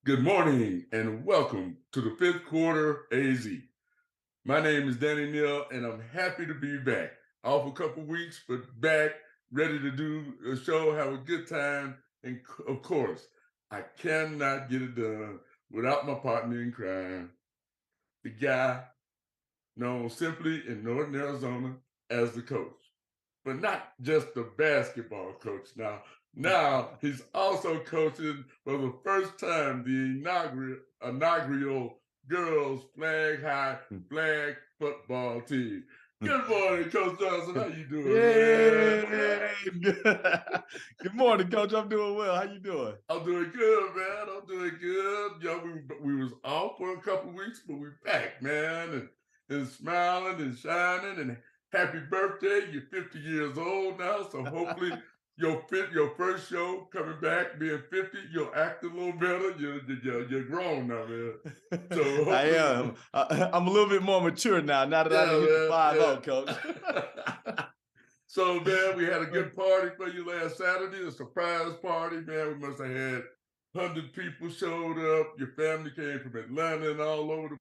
Good morning and welcome to the fifth quarter AZ. My name is Danny Neal and I'm happy to be back. Off a couple weeks, but back, ready to do a show, have a good time. And of course, I cannot get it done without my partner in crime, the guy known simply in Northern Arizona as the coach. But not just the basketball coach now. Now he's also coaching for the first time the inaugural girls flag football team. Good morning, Coach Johnson. How you doing, man? Yeah. Good morning, Coach. I'm doing well. How you doing? I'm doing good, man. I'm doing good. We was off for a couple weeks, but we back, man, and smiling and shining. And happy birthday! You're 50 years old now, so hopefully your first show coming back, being 50, you'll act a little better. You're grown now, man. So I hopefully, am. I'm a little bit more mature now that I yeah, done hit the man, 5-0, Coach. yeah. So, man, we had a good party for you last Saturday, a surprise party, man. We must have had 100 people showed up. Your family came from Atlanta and all over the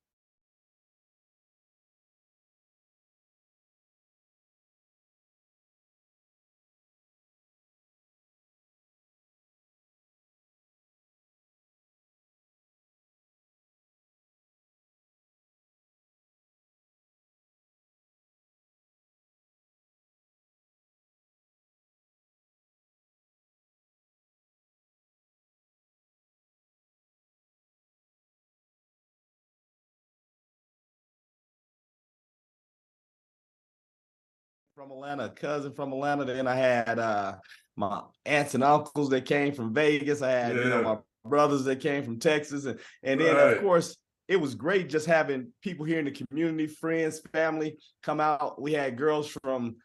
From Atlanta, a cousin from Atlanta. Then I had my aunts and uncles that came from Vegas. I had, Yeah, my brothers that came from Texas. And then, of right. course, it was great just having people here in the community, friends, family come out. We had girls from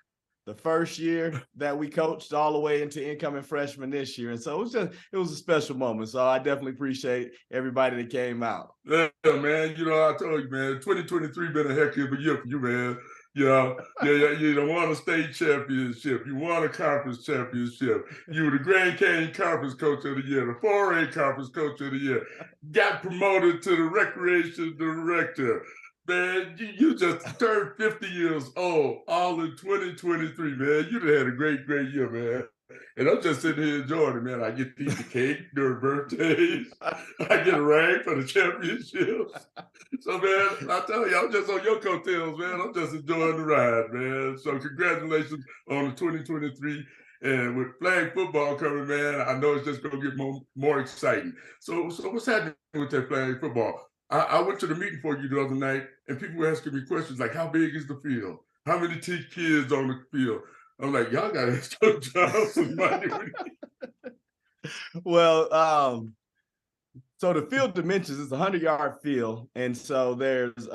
the first year that we coached all the way into incoming freshmen this year. And so it was a special moment. So I definitely appreciate everybody that came out. Yeah, man. I told you, man, 2023 been a heck of a year for you, man. You won a state championship. You won a conference championship. You were the Grand Canyon Conference Coach of the Year, the 4A Conference Coach of the Year. Got promoted to the Recreation Director. Man, you just turned 50 years old all in 2023, man. You done had a great, great year, man. And I'm just sitting here enjoying it, man. I get to eat the cake during birthdays. I get a ring for the championships. So, man, I tell you, I'm just on your coattails, man. I'm just enjoying the ride, man. So, congratulations on the 2023. And with flag football coming, man, I know it's just going to get more exciting. So what's happening with that flag football? I went to the meeting for you the other night, and people were asking me questions like, how big is the field? How many kids on the field? I'm like, y'all got to ask Coach Johnson money. Well, so the field dimensions is a 100-yard field, and so there's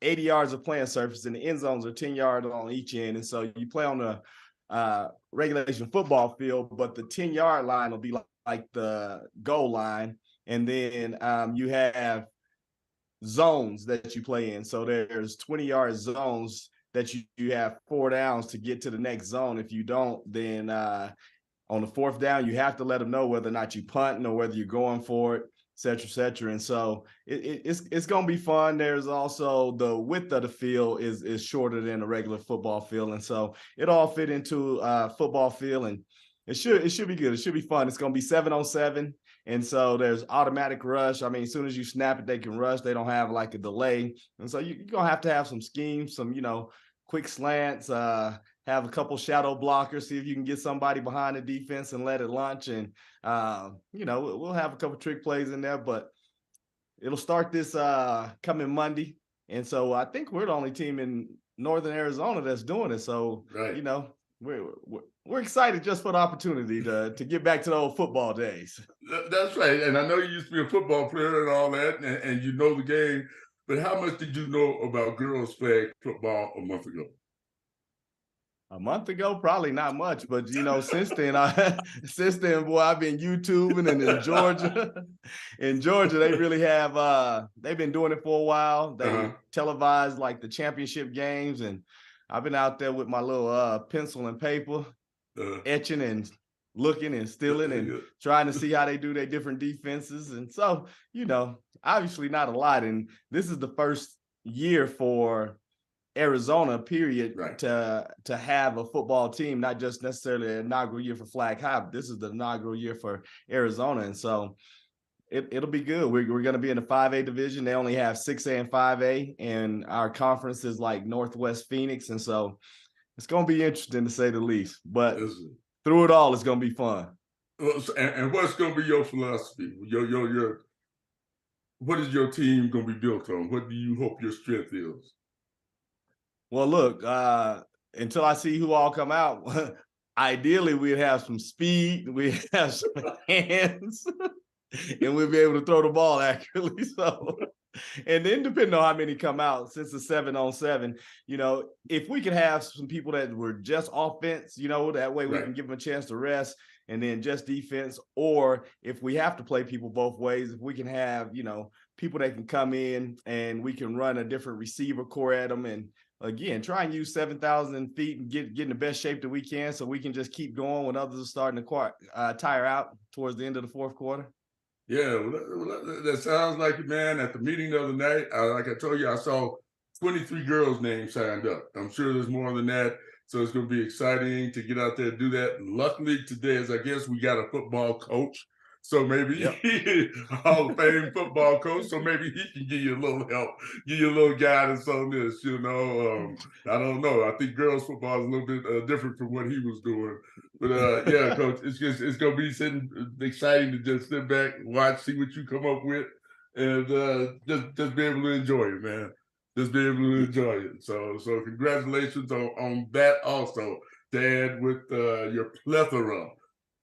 80 yards of playing surface, and the end zones are 10 yards on each end. And so you play on the regulation football field, but the 10-yard line will be like the goal line, and then you have zones that you play in. So there's 20-yard zones that you have 4 downs to get to the next zone. If you don't, then on the 4th down, you have to let them know whether or not you punting or whether you're going for it, et cetera, et cetera. And so it's going to be fun. There's also the width of the field is shorter than a regular football field. And so it all fit into football field, and it should be good. It should be fun. It's going to be 7-on-7. And so there's automatic rush. I mean, as soon as you snap it, they can rush. They don't have like a delay. And so you're going to have some schemes, some, quick slants, have a couple shadow blockers, see if you can get somebody behind the defense and let it launch. And, we'll have a couple trick plays in there, but it'll start this coming Monday. And so I think we're the only team in Northern Arizona that's doing it. So, Right. We're excited just for the opportunity to get back to the old football days. That's right. And I know you used to be a football player and all that, and you know the game. But how much did you know about girls' flag football a month ago? A month ago, probably not much, but since then, boy, I've been YouTubing, and in Georgia, they really have. They've been doing it for a while. They televise like the championship games, and I've been out there with my little pencil and paper, etching and looking and stealing and trying to see how they do their different defenses. And so, obviously not a lot. And this is the first year for Arizona, period, Right. to have a football team, not just necessarily an inaugural year for Flag High, but this is the inaugural year for Arizona. And so it'll be good. We're going to be in the 5A division. They only have 6A and 5A, and our conference is like Northwest Phoenix. And so it's going to be interesting, to say the least. But through it all, it's going to be fun. And what's going to be your philosophy? What is your team going to be built on? What do you hope your strength is? Well, look, until I see who all come out, ideally we'd have some speed, we have some hands, and we'll be able to throw the ball accurately. So, and then depending on how many come out, since it's 7-on-7, if we could have some people that were just offense, that way we can give them a chance to rest, and then just defense. Or if we have to play people both ways, if we can have, people that can come in and we can run a different receiver core at them, and again, try and use 7,000 feet and get in the best shape that we can, so we can just keep going when others are starting to tire out towards the end of the fourth quarter. Yeah, that sounds like it, man. At the meeting the other night, like I told you, I saw 23 girls' names signed up. I'm sure there's more than that. So it's going to be exciting to get out there and do that. And luckily today, I guess we got a football coach. So maybe Hall of Fame football coach. So maybe he can give you a little help, give you a little guidance on this. I don't know. I think girls football is a little bit different from what he was doing. But yeah, coach, it's gonna be exciting to just sit back, watch, see what you come up with, and just be able to enjoy it, man. Just be able to enjoy it. So congratulations on that also, Dad, with your plethora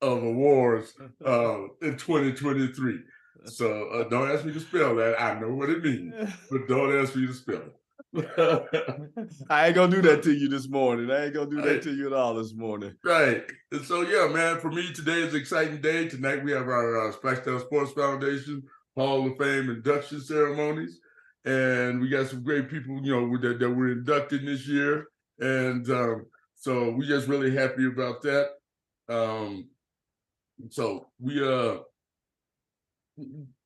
of awards in 2023. So don't ask me to spell that. I know what it means, but don't ask me to spell it. I ain't gonna do that to you this morning. I ain't gonna do that to you at all this morning. Right. And so, yeah, man, for me, today is an exciting day. Tonight we have our Flagstaff Sports Foundation Hall of Fame induction ceremonies. And we got some great people, that were inducted this year. And so we just really happy about that. So we don't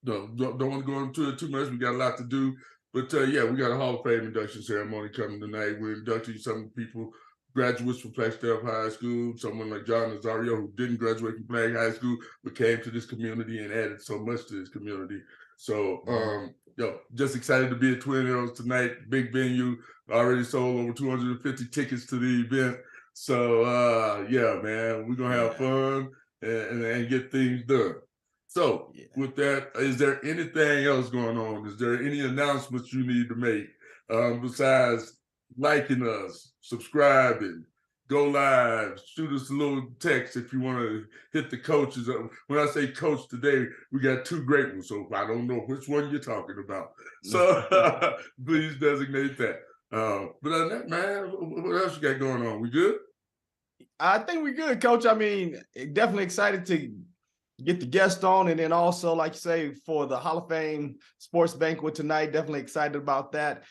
want to go into it too much. We got a lot to do. But yeah, we got a Hall of Fame induction ceremony coming tonight. We're inducting some people, graduates from Flagstaff High School, someone like John Nazario, who didn't graduate from Flag High School, but came to this community and added so much to this community. So, just excited to be at Twin Arrows tonight. Big venue, already sold over 250 tickets to the event. So, yeah, man, we're going to have fun and get things done. So with that, is there anything else going on? Is there any announcements you need to make besides liking us, subscribing, go live, shoot us a little text if you want to hit the coaches. When I say coach today, we got two great ones, so I don't know which one you're talking about. So please designate that. But other than that, man, what else you got going on? We good? I think we're good, Coach. I mean, definitely excited to get the guest on, and then also, like you say, for the Hall of Fame sports banquet tonight, definitely excited about that.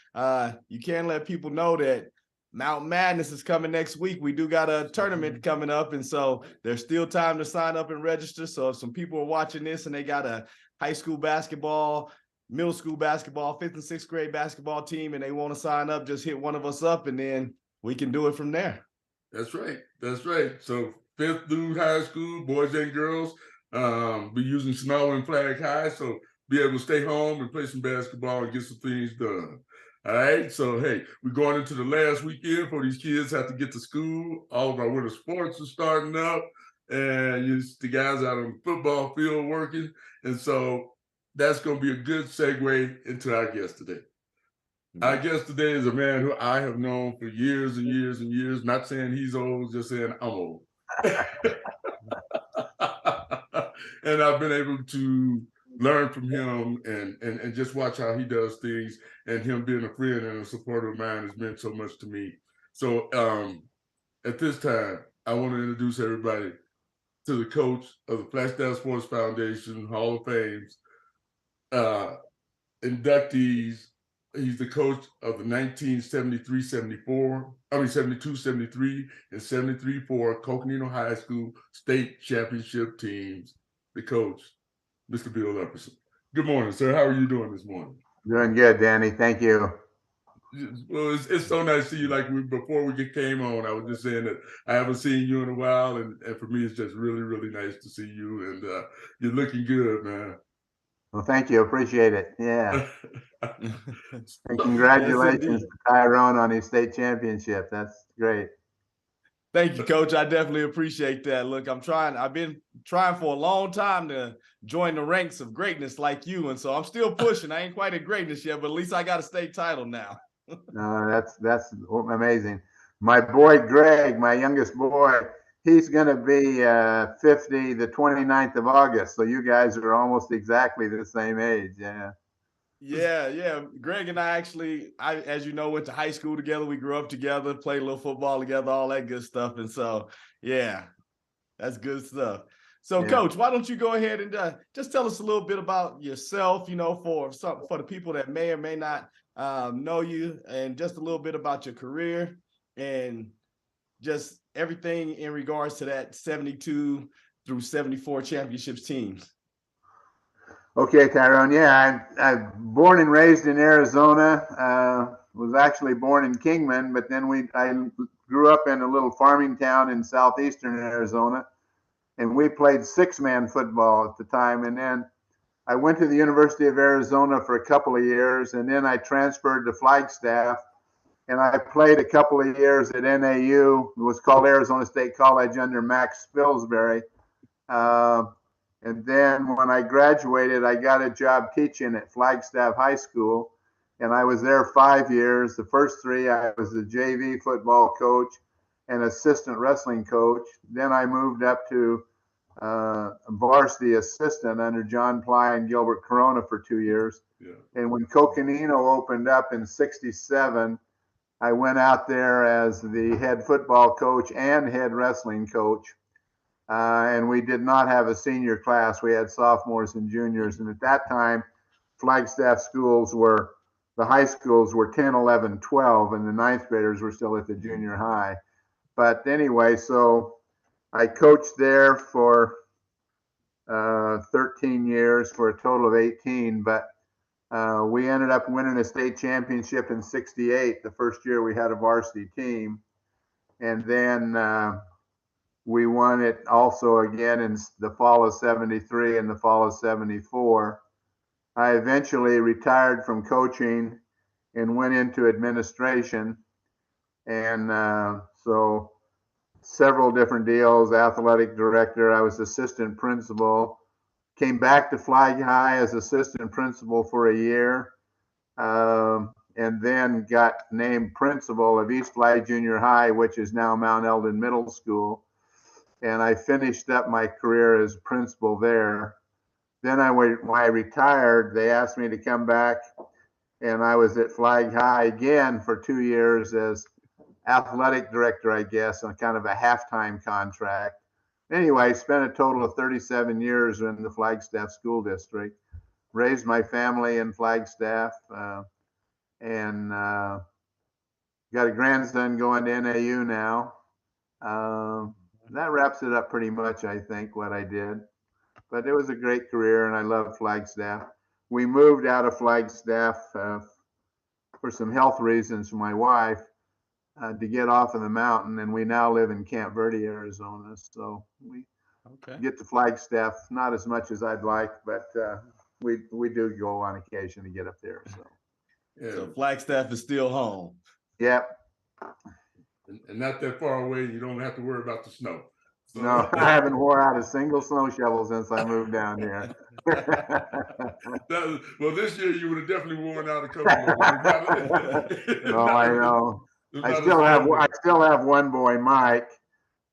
You can let people know that Mountain Madness is coming next week. We do got a tournament coming up, and so there's still time to sign up and register. So if some people are watching this and they got a high school basketball, middle school basketball, 5th and 6th grade basketball team, and they want to sign up, just hit one of us up, and then we can do it from there. That's right. So 5th through high school, boys and girls, be using snow and Flag High, so be able to stay home and play some basketball and get some things done. All right, so hey, we're going into the last weekend for these kids have to get to school. All of our winter sports are starting up, and the guys out on the football field working, and so that's going to be a good segue into our guest today. Our guest today is a man who I have known for years and years and years. Not saying he's old, just saying I'm old. And I've been able to learn from him and just watch how he does things, and him being a friend and a supporter of mine has meant so much to me. So at this time, I want to introduce everybody to the coach of the Flagstaff Sports Foundation Hall of Fame's inductees He's the coach of the 1973-74, 72-73, and 73-4 Coconino High School state championship teams. The coach, Mr. Bill Epperson. Good morning, sir. How are you doing this morning? Doing good, Danny. Thank you. Well, it's so nice to see you. Like before we came on, I was just saying that I haven't seen you in a while, and for me, it's just really, really nice to see you, and you're looking good, man. Well, thank you. Appreciate it. Yeah. And congratulations Yes, to Tyrone on his state championship. That's great. Thank you, Coach. I definitely appreciate that. Look, I've been trying for a long time to join the ranks of greatness like you. And so I'm still pushing. I ain't quite at greatness yet, but at least I got a state title now. That's amazing. My boy, Greg, my youngest boy, he's going to be 50 the 29th of August. So you guys are almost exactly the same age. Yeah. Yeah. Greg and I actually, as you know, went to high school together. We grew up together, played a little football together, all that good stuff. And so, yeah, that's good stuff. So, Yeah. Coach, why don't you go ahead and just tell us a little bit about yourself, for the people that may or may not know you, and just a little bit about your career and just everything in regards to that 72 through 74 championships teams. Okay, Tyrone. Yeah, I'm born and raised in Arizona. Was actually born in Kingman, but then I grew up in a little farming town in southeastern Arizona, and we played six-man football at the time. And then I went to the University of Arizona for a couple of years, and then I transferred to Flagstaff, and I played a couple of years at NAU. It was called Arizona State College under Max Spilsbury. And then when I graduated, I got a job teaching at Flagstaff High School, and I was there 5 years. The first 3, I was the JV football coach and assistant wrestling coach. Then I moved up to varsity assistant under John Ply and Gilbert Corona for 2 years. Yeah. And when Coconino opened up in '67, I went out there as the head football coach and head wrestling coach. And we did not have a senior class. We had sophomores and juniors. And at that time, Flagstaff the high schools were 10, 11, 12, and the ninth graders were still at the junior high. But anyway, so I coached there for 13 years for a total of 18. But we ended up winning a state championship in '68, the first year we had a varsity team. And then we won it also again in the fall of '73 and the fall of '74. I eventually retired from coaching and went into administration. And so several different deals, athletic director, I was assistant principal, came back to Flag High as assistant principal for a year, and then got named principal of East Flag Junior High, which is now Mount Eldon Middle School. And I finished up my career as principal there. Then when I retired, they asked me to come back, and I was at Flag High again for 2 years as athletic director, I guess, on kind of a halftime contract. Anyway, spent a total of 37 years in the Flagstaff School District, raised my family in Flagstaff, and got a grandson going to NAU now. That wraps it up pretty much, I think, what I did. But it was a great career, and I love Flagstaff. We moved out of Flagstaff for some health reasons for my wife to get off of the mountain, and we now live in Camp Verde, Arizona. So we get to Flagstaff not as much as I'd like, but we do go on occasion to get up there. So, Yeah. So Flagstaff is still home. Yep. And not that far away. You don't have to worry about the snow. So. No, I haven't wore out a single snow shovel since I moved down here. Well, this year you would have definitely worn out a couple. No, I know. I still have one boy, Mike.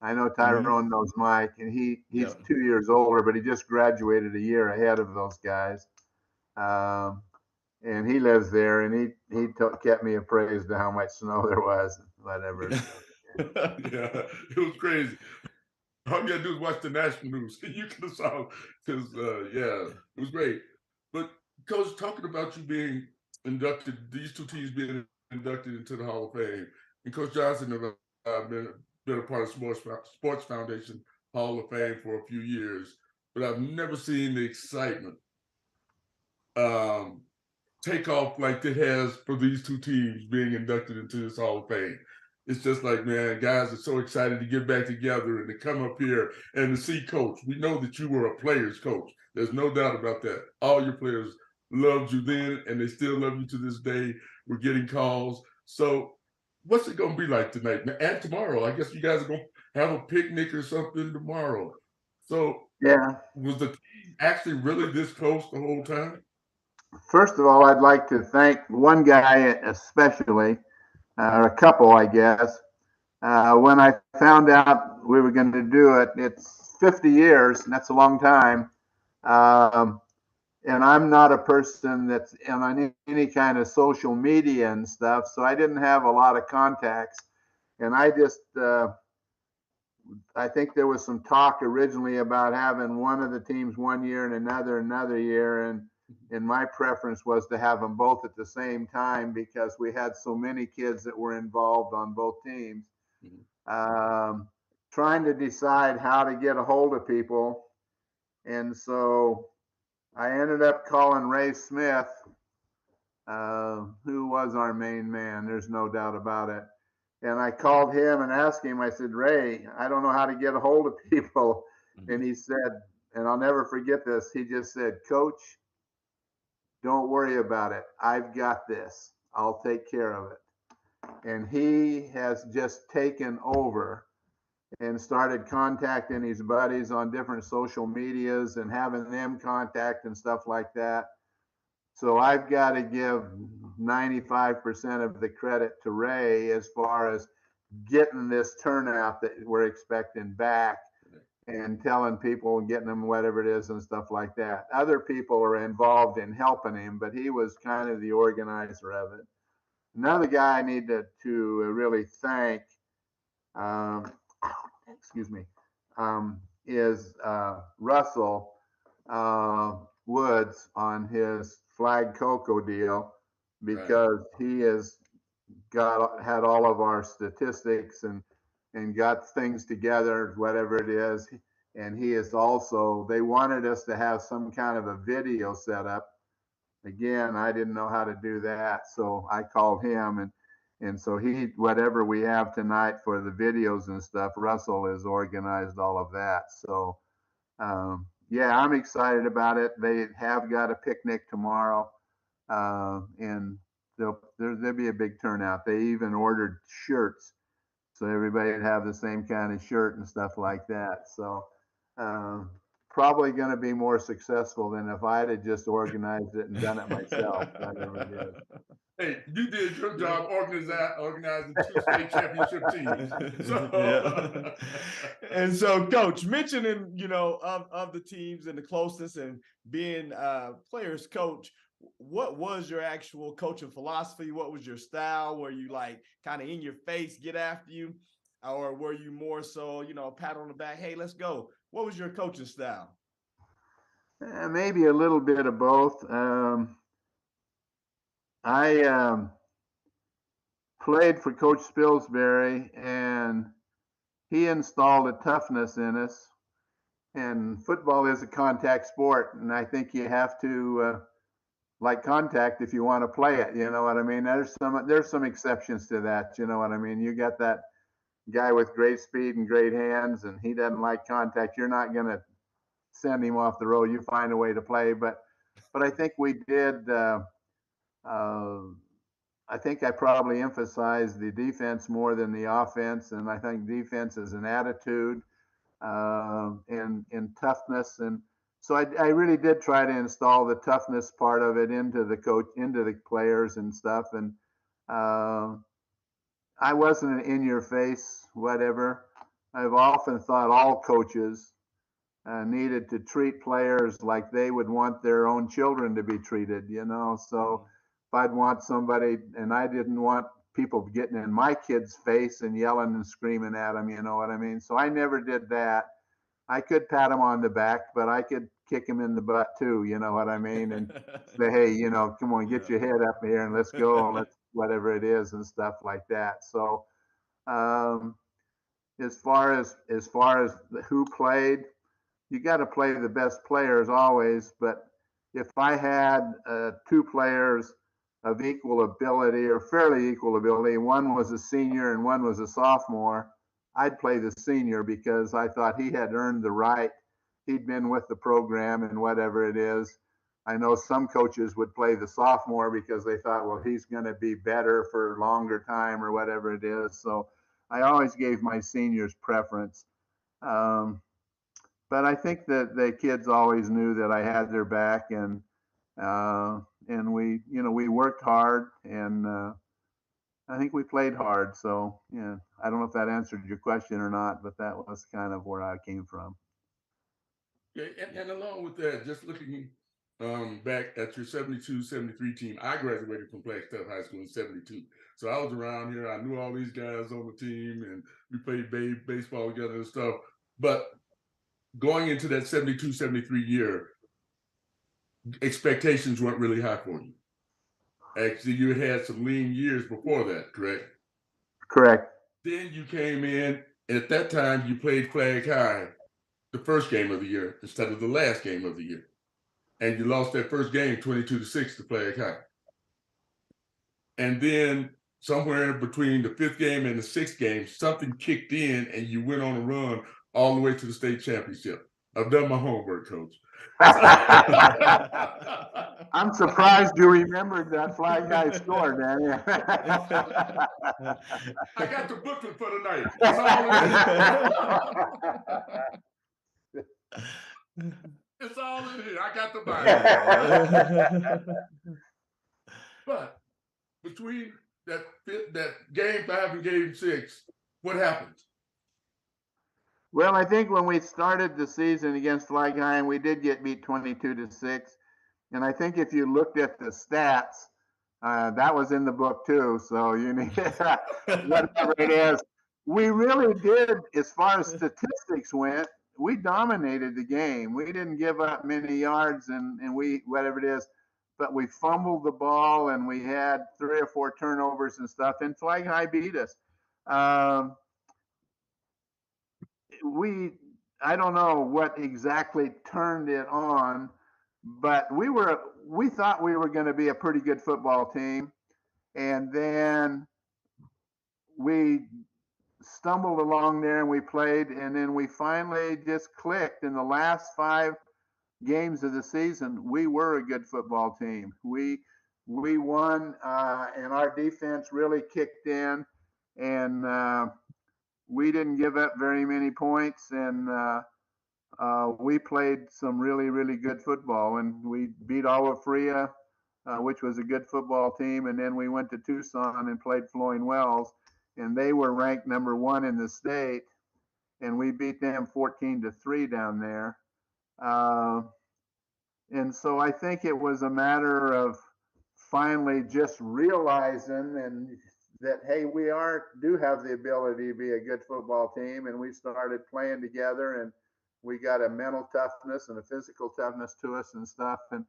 I know Tyrone knows Mike, and he's 2 years older, but he just graduated a year ahead of those guys. And he lives there, and he kept me appraised of how much snow there was, whatever. Yeah, it was crazy. All you gotta do is watch the national news. You could have saw, because it was great. But Coach, talking about you being these two teams being inducted into the Hall of Fame. And Coach Johnson and I've been a part of Sports Foundation Hall of Fame for a few years, but I've never seen the excitement take off like it has for these two teams being inducted into this Hall of Fame. It's just like, man, guys are so excited to get back together and to come up here and to see Coach. We know that you were a player's coach. There's no doubt about that. All your players loved you then, and they still love you to this day. We're getting calls. So what's it going to be like tonight and tomorrow? I guess you guys are going to have a picnic or something tomorrow. So Yeah. was the team actually really this close the whole time? First of all, I'd like to thank one guy especially, or a couple, I guess. When I found out we were going to do it, it's 50 years, and that's a long time. And I'm not a person that's on any kind of social media and stuff, so I didn't have a lot of contacts. And I think there was some talk originally about having one of the teams one year and another year, and my preference was to have them both at the same time because we had so many kids that were involved on both teams. Trying to decide how to get a hold of people, and so I ended up calling Ray Smith, who was our main man. There's no doubt about it. And I called him and asked him, I said, Ray, I don't know how to get a hold of people. And he said, and I'll never forget this, he just said, Coach, don't worry about it. I've got this. I'll take care of it. And he has just taken over and started contacting his buddies on different social medias and having them contact and stuff like that. So I've got to give 95% of the credit to Ray as far as getting this turnout that we're expecting back and telling people and getting them whatever it is and stuff like that. Other people are involved in helping him, but he was kind of the organizer of it. Another guy I need to really thank, is Russell Woods on his Flag Cocoa deal, because he has had all of our statistics and got things together, whatever it is. And he is also, they wanted us to have some kind of a video set up. Again, I didn't know how to do that, so I called him, and so whatever we have tonight for the videos and stuff, Russell has organized all of that. So yeah, I'm excited about it. They have got a picnic tomorrow, and there'll be a big turnout. They even ordered shirts, so everybody would have the same kind of shirt and stuff like that. So probably going to be more successful than if I had just organized it and done it myself. Whatever it is. Hey, you did your job organizing two state championship teams. So. Yeah. And so, Coach, mentioning, of the teams and the closeness and being players coach, what was your actual coaching philosophy? What was your style? Were you like kind of in your face, get after you? Or were you more so, pat on the back, hey, let's go? What was your coaching style? Maybe a little bit of both. I played for Coach Spilsbury, and he installed a toughness in us. And football is a contact sport, and I think you have to like contact if you want to play it. You know what I mean? There's some exceptions to that. You know what I mean? You got that guy with great speed and great hands, and he doesn't like contact. You're not going to send him off the road. You find a way to play. But I think we did. I think I probably emphasized the defense more than the offense, and I think defense is an attitude and toughness, and so I really did try to install the toughness part of it into the players and stuff, and I wasn't an in-your-face whatever. I've often thought all coaches needed to treat players like they would want their own children to be treated, so if I'd want somebody, and I didn't want people getting in my kid's face and yelling and screaming at them, you know what I mean? So I never did that. I could pat him on the back, but I could kick him in the butt too. You know what I mean? And say, hey, you know, come on, get your head up here and let's go, and let's whatever it is and stuff like that. So, as far as who played, you got to play the best players always. But if I had two players of equal ability or fairly equal ability, one was a senior and one was a sophomore, I'd play the senior because I thought he had earned the right. He'd been with the program and whatever it is. I know some coaches would play the sophomore because they thought, well, he's going to be better for a longer time or whatever it is. So I always gave my seniors preference. But I think that the kids always knew that I had their back, and we, you know, we worked hard, and I think we played hard. So yeah, I don't know if that answered your question or not, but that was kind of where I came from. Yeah, and along with that, just looking back at your 72-73 team, I graduated from Flagstaff High School in 72. So I was around here. I knew all these guys on the team, and we played baseball together and stuff. But going into that 72-73 year, expectations weren't really high for you. Actually, you had some lean years before that, correct? Correct. Then you came in, and at that time, you played Flag High the first game of the year instead of the last game of the year. And you lost that first game 22-6 to Flag High. And then somewhere between the fifth game and the sixth game, something kicked in and you went on a run all the way to the state championship. I've done my homework, Coach. I'm surprised you remembered that Flag High score, Danny. I got the booklet for the night. It's all in here. It's all in here. I got the Bible. But between that game 5 and game 6, what happened? Well, I think when we started the season against Flag High, and we did get beat 22-6, and I think if you looked at the stats, that was in the book too. So you need whatever it is. We really did, as far as statistics went, we dominated the game. We didn't give up many yards, and we whatever it is, but we fumbled the ball and we had 3 or 4 turnovers and stuff. And Flag High beat us. I don't know what exactly turned it on, but we thought we were going to be a pretty good football team, and then we stumbled along there and we played, and then we finally just clicked. In the last 5 games of the season, we were a good football team. We won, and our defense really kicked in, and we didn't give up very many points, and we played some really, really good football, and we beat Agua Fria, which was a good football team. And then we went to Tucson and played Flowing Wells, and they were ranked number 1 in the state, and we beat them 14-3 down there. And so I think it was a matter of finally just realizing and that, hey, we do have the ability to be a good football team, and we started playing together, and we got a mental toughness and a physical toughness to us and stuff, and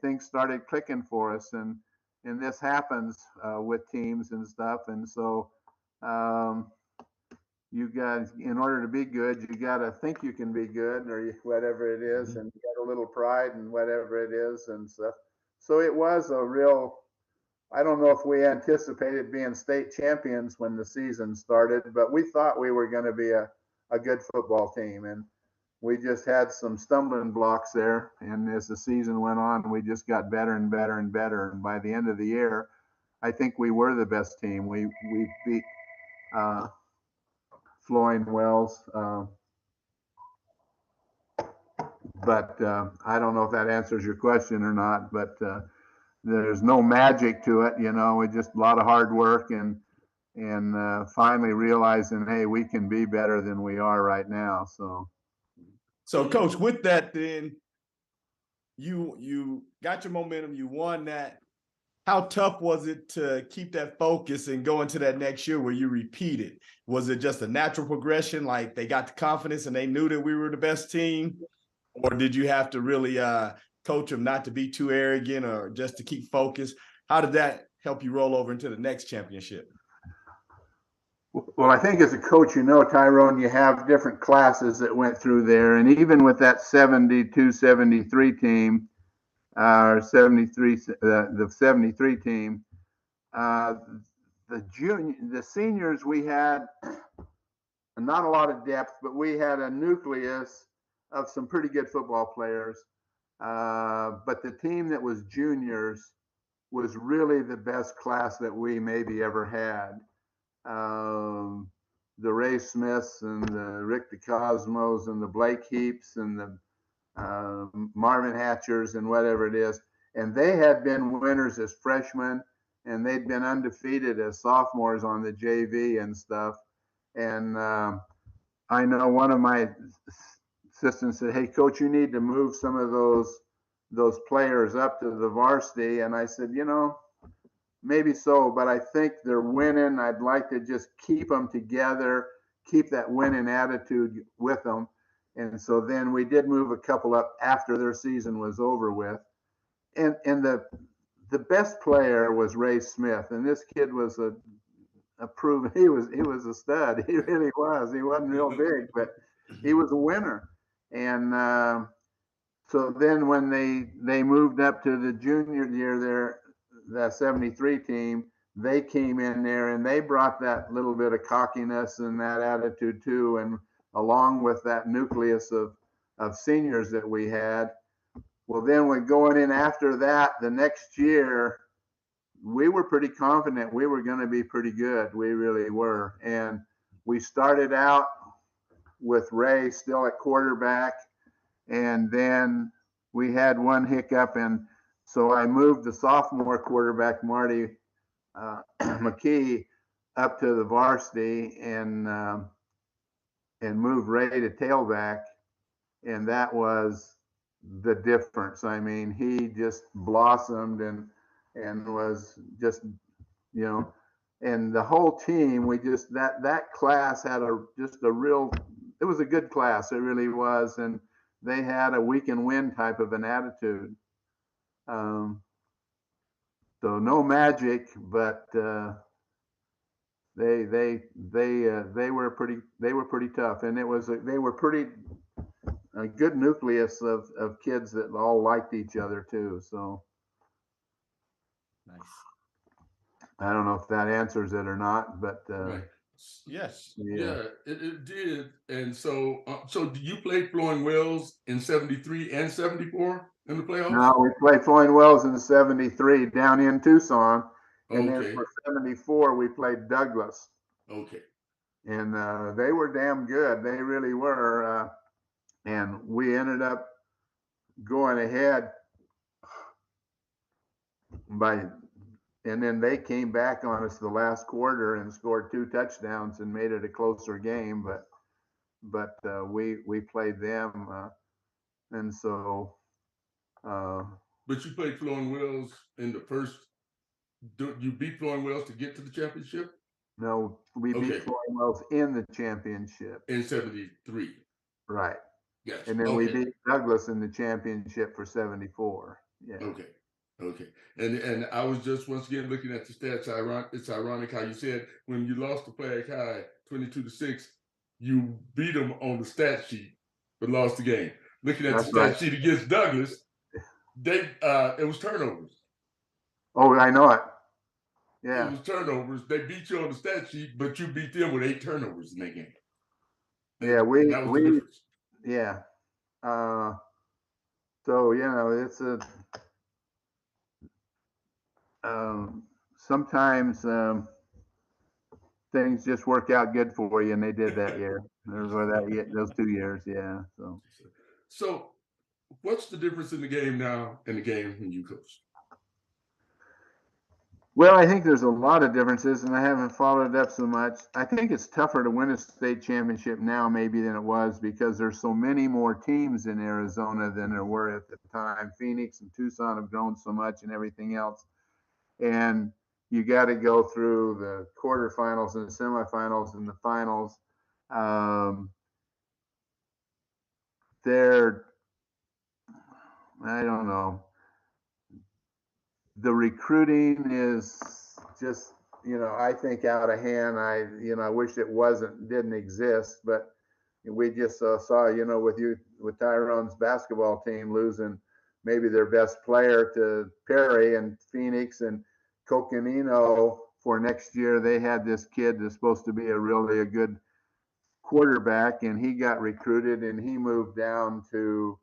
things started clicking for us, and this happens with teams and stuff. And so you guys, in order to be good, you got to think you can be good, or whatever it is, and you got a little pride and whatever it is and stuff. So it was a real, I don't know if we anticipated being state champions when the season started, but we thought we were going to be a good football team. And we just had some stumbling blocks there. And as the season went on, we just got better and better and better. And by the end of the year, I think we were the best team. We beat Flowing Wells. But I don't know if that answers your question or not, but there's no magic to it, you know. It's just a lot of hard work and finally realizing, hey, we can be better than we are right now. So Coach, with that, then you got your momentum, you won that, how tough was it to keep that focus and go into that next year where you repeated? Was it just a natural progression, like they got the confidence and they knew that we were the best team? Or did you have to really coach them not to be too arrogant or just to keep focused? How did that help you roll over into the next championship? Well, I think as a coach, Tyrone, you have different classes that went through there. And even with that 72, 73 team, or 73, the 73 team, the seniors, we had not a lot of depth, but we had a nucleus of some pretty good football players. But the team that was juniors was really the best class that we maybe ever had. The Ray Smiths and the Rick DeCosmos and the Blake Heaps and the Marvin Hatchers and whatever it is. And they had been winners as freshmen, and they'd been undefeated as sophomores on the JV and stuff. And I know one of my assistants said, "Hey, coach, you need to move some of those players up to the varsity." And I said, maybe so, but I think they're winning. I'd like to just keep them together, keep that winning attitude with them. And so then we did move a couple up after their season was over with. And the best player was Ray Smith, and this kid was a proven. He was a stud. He really was. He wasn't real big, but he was a winner. And so then when they moved up to the junior year there, that 73 team, they came in there and they brought that little bit of cockiness and that attitude too. And along with that nucleus of seniors that we had. Well, then when going in after that, the next year, we were pretty confident we were going to be pretty good. We really were. And we started out with Ray still at quarterback. And then we had one hiccup. And so I moved the sophomore quarterback, Marty McKee, up to the varsity and moved Ray to tailback. And that was the difference. I mean, he just blossomed and was just, and the whole team, we just, that class had it was a good class. It really was. And they had a we can win type of an attitude. So no magic, but they were pretty tough, and they were pretty a good nucleus of kids that all liked each other too. So Nice. I don't know if that answers it or not, but right. Yes. Yeah, it did. And so you played Flowing Wells in 73 and 74 in the playoffs? No, we played Flowing Wells in 73 down in Tucson. And then for 74, we played Douglas. Okay. And they were damn good. They really were. And we ended up going ahead and then they came back on us the last quarter and scored 2 touchdowns and made it a closer game. But we played them, and so. But you played Flowing Wells in the first. You beat Flowing Wells to get to the championship? No, we beat Flowing Wells in the championship in 73. Right. Yes. And then we beat Douglas in the championship for 74. Yeah. Okay. And I was just once again looking at the stats. It's ironic how you said when you lost to Flag High 22-6, you beat them on the stat sheet, but lost the game. Looking at the stat sheet against Douglas, it was turnovers. Oh, I know it. Yeah. It was turnovers. They beat you on the stat sheet, but you beat them with 8 turnovers in that game. Yeah, that was the difference. Yeah. So it's sometimes things just work out good for you, and they did that year. Those 2 years, yeah. So, what's the difference in the game now and the game when you coach? Well, I think there's a lot of differences, and I haven't followed it up so much. I think it's tougher to win a state championship now maybe than it was because there's so many more teams in Arizona than there were at the time. Phoenix and Tucson have grown so much and everything else. and you got to go through the quarterfinals and the semifinals and the finals. They're, I don't know. The recruiting is just, I think out of hand. I wish it didn't exist, but we just saw, with Tyrone's basketball team losing maybe their best player to Perry and Phoenix and Coconino for next year. They had this kid that's supposed to be a good quarterback, and he got recruited and he moved down to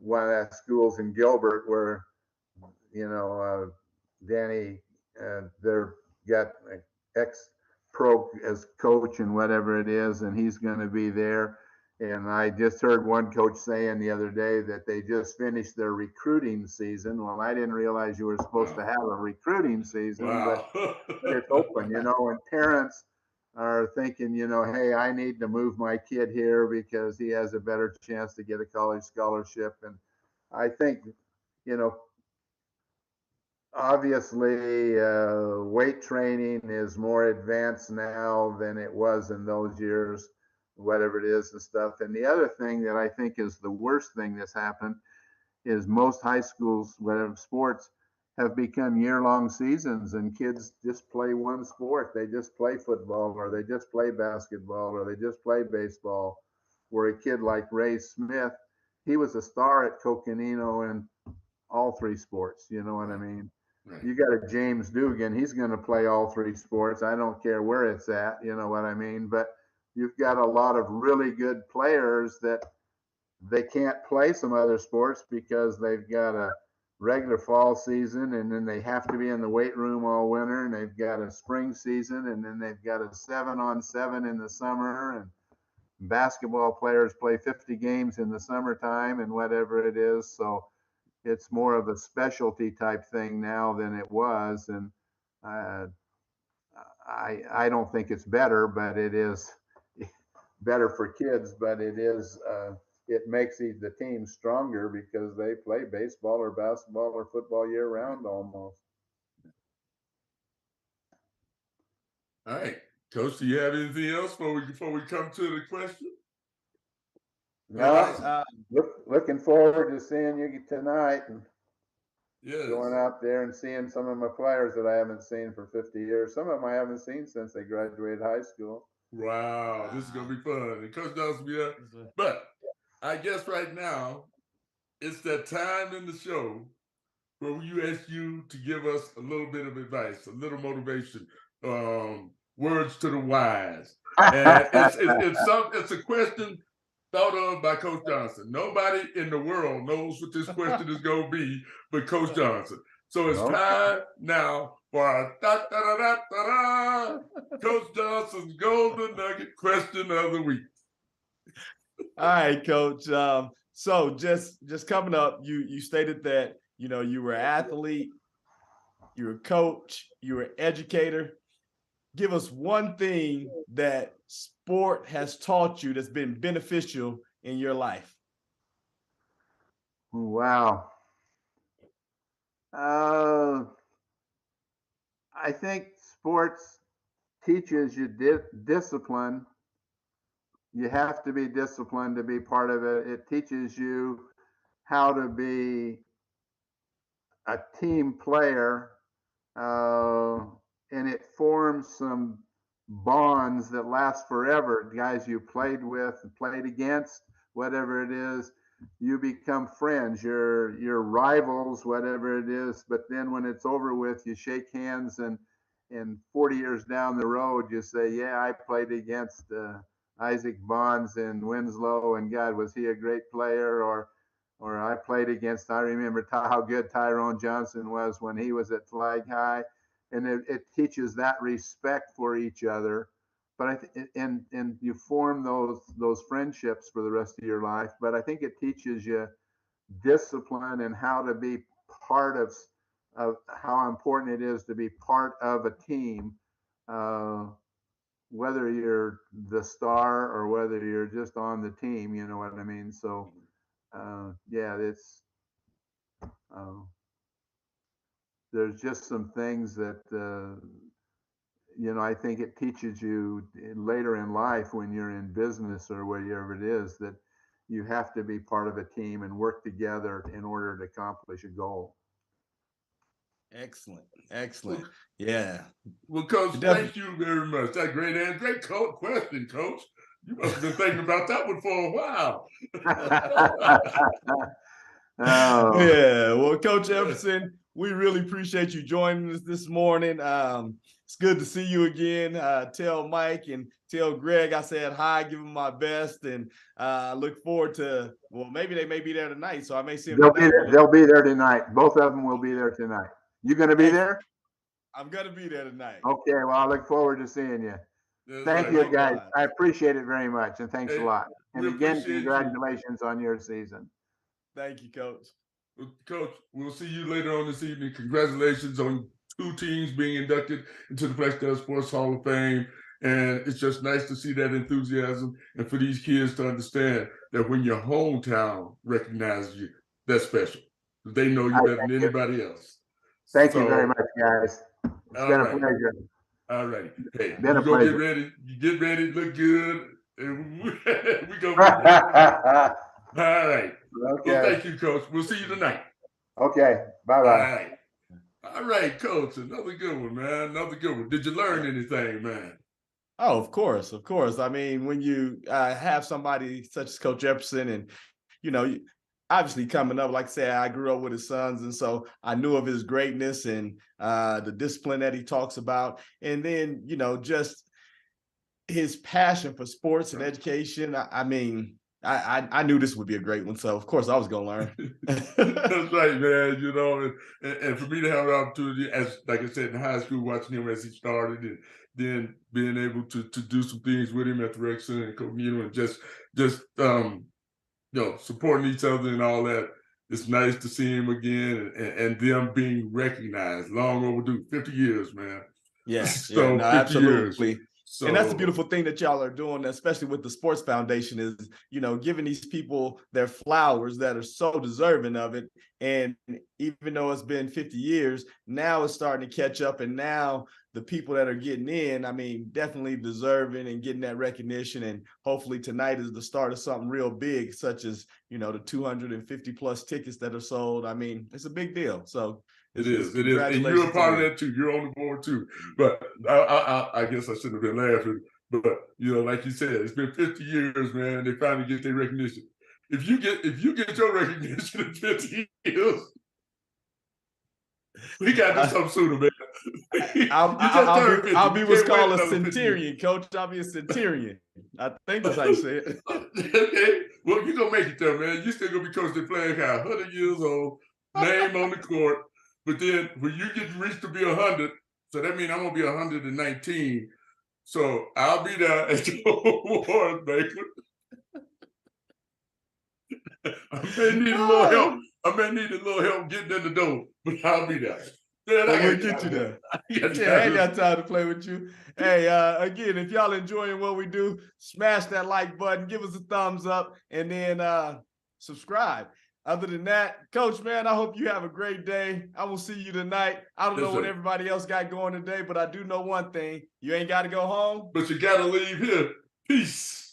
one of the schools in Gilbert where, Danny, they're got ex pro as coach and whatever it is, and he's going to be there. And I just heard one coach saying the other day that they just finished their recruiting season. Well, I didn't realize you were supposed to have a recruiting season, Wow. but it's open, and parents are thinking, hey, I need to move my kid here because he has a better chance to get a college scholarship. And I think, obviously, weight training is more advanced now than it was in those years, whatever it is and stuff. And the other thing that I think is the worst thing that's happened is most high schools, whatever sports, have become year-long seasons, and kids just play one sport. They just play football, or they just play basketball, or they just play baseball. Where a kid like Ray Smith, he was a star at Coconino in all three sports. You know what I mean? Right. You got a James Dugan, he's going to play all three sports. I don't care where it's at. You know what I mean? But you've got a lot of really good players that they can't play some other sports because they've got a regular fall season, and then they have to be in the weight room all winter, and they've got a spring season, and then they've got a 7-on-7 in the summer, and basketball players play 50 games in the summertime and whatever it is. So it's more of a specialty type thing now than it was. And uh, I don't think it's better, but it is better for kids, but it makes the team stronger because they play baseball or basketball or football year round almost. All right, Coach, do you have anything else before we come to the question? No, looking forward to seeing you tonight and going out there and seeing some of my players that I haven't seen for 50 years. Some of them I haven't seen since they graduated high school. Wow, this is gonna be fun. And Coach Johnson be there. But I guess right now it's that time in the show where we ask you to give us a little bit of advice, a little motivation, words to the wise. And it's a question thought of by Coach Johnson. Nobody in the world knows what this question is going to be but Coach Johnson. So it's time now for our Coach Johnson's Golden Nugget question of the week. All right, Coach. So just coming up, you stated that you were an athlete, you were a coach, you were an educator. Give us one thing that sport has taught you that's been beneficial in your life. Wow. I think sports teaches you discipline. You have to be disciplined to be part of it. It teaches you how to be a team player, and it forms some bonds that last forever. Guys you played with, played against, whatever it is, you become friends. Your rivals, whatever it is. But then when it's over with, you shake hands, and 40 years down the road, you say, "Yeah, I played against Isaac Bonds in Winslow, and God, was he a great player?" Or I played against, I remember how good Tyrone Johnson was when he was at Flag High. And it teaches that respect for each other. But and you form those friendships for the rest of your life. But I think it teaches you discipline and how to be part of how important it is to be part of a team, whether you're the star or whether you're just on the team. You know what I mean? So yeah, it's there's just some things that I think it teaches you later in life when you're in business or wherever it is, that you have to be part of a team and work together in order to accomplish a goal. Excellent. Yeah. Well, Coach, thank you very much. That great answer. Great question, Coach. You must have been thinking about that one for a while. Oh. Yeah. Well, Coach Epperson, we really appreciate you joining us this morning. It's good to see you again. Tell Mike and tell Greg I said hi, give them my best, and I look forward to, maybe they may be there tonight, so I may see them tonight. They'll be there tonight. Both of them will be there tonight. You going to be there? I'm going to be there tonight. Okay, well, I look forward to seeing you. Thank you, guys. I appreciate it very much, and thanks a lot. And again, congratulations on your season. Thank you, Coach. Coach, we'll see you later on this evening. Congratulations on 2 teams being inducted into the Flagstaff Sports Hall of Fame. And it's just nice to see that enthusiasm and for these kids to understand that when your hometown recognizes you, that's special. They know you better than anybody else. Thank you very much, guys. It's been a pleasure. All right. Hey, you go get ready. You get ready, look good. And we go. All right. Okay. Well, thank you, Coach. We'll see you tonight. Okay. Bye-bye. All right, Coach. Another good one, man. Another good one. Did you learn anything, man? Oh, of course. I mean, when you have somebody such as Coach Epperson, and obviously coming up, like I said, I grew up with his sons, and so I knew of his greatness and the discipline that he talks about, and then just his passion for sports and education. I mean, I knew this would be a great one, so of course I was gonna learn. That's right, man. And for me to have the opportunity, as like I said, in high school, watching him as he started, and then being able to do some things with him at the Rec Center and Coconino, and just supporting each other and all that. It's nice to see him again, and them being recognized. Long overdue, 50 years, man. Yeah, so no, absolutely. Years. So, and that's the beautiful thing that y'all are doing, especially with the Sports Foundation, is, giving these people their flowers that are so deserving of it. And even though it's been 50 years, now it's starting to catch up. And now the people that are getting in, I mean, definitely deserving and getting that recognition. And hopefully tonight is the start of something real big, such as, the 250 plus tickets that are sold. I mean, it's a big deal. So It is. And you're a part of that too. You're on the board too. But I guess I shouldn't have been laughing. But like you said, it's been 50 years, man. They finally get their recognition. If you get your recognition in 50 years, we got to do something sooner, man. I'll be what's called a centurion, Coach. I'll be a centurion. I think that's how you say it. Okay. Well, you're gonna make it there, man. You're still gonna be coaching the Flag High, 100 years old, name on the court. But then when you reach to be 100, so that means I'm gonna be 119. So I'll be there at your award banquet. I may need a little help. I may need a little help getting in the door, but I'll be there. We'll get you there. I ain't got time to play with you. Hey, again, if y'all enjoying what we do, smash that like button, give us a thumbs up, and then subscribe. Other than that, Coach, man, I hope you have a great day. I will see you tonight. I don't know what everybody else got going today, but I do know one thing. You ain't got to go home. But you got to leave here. Peace.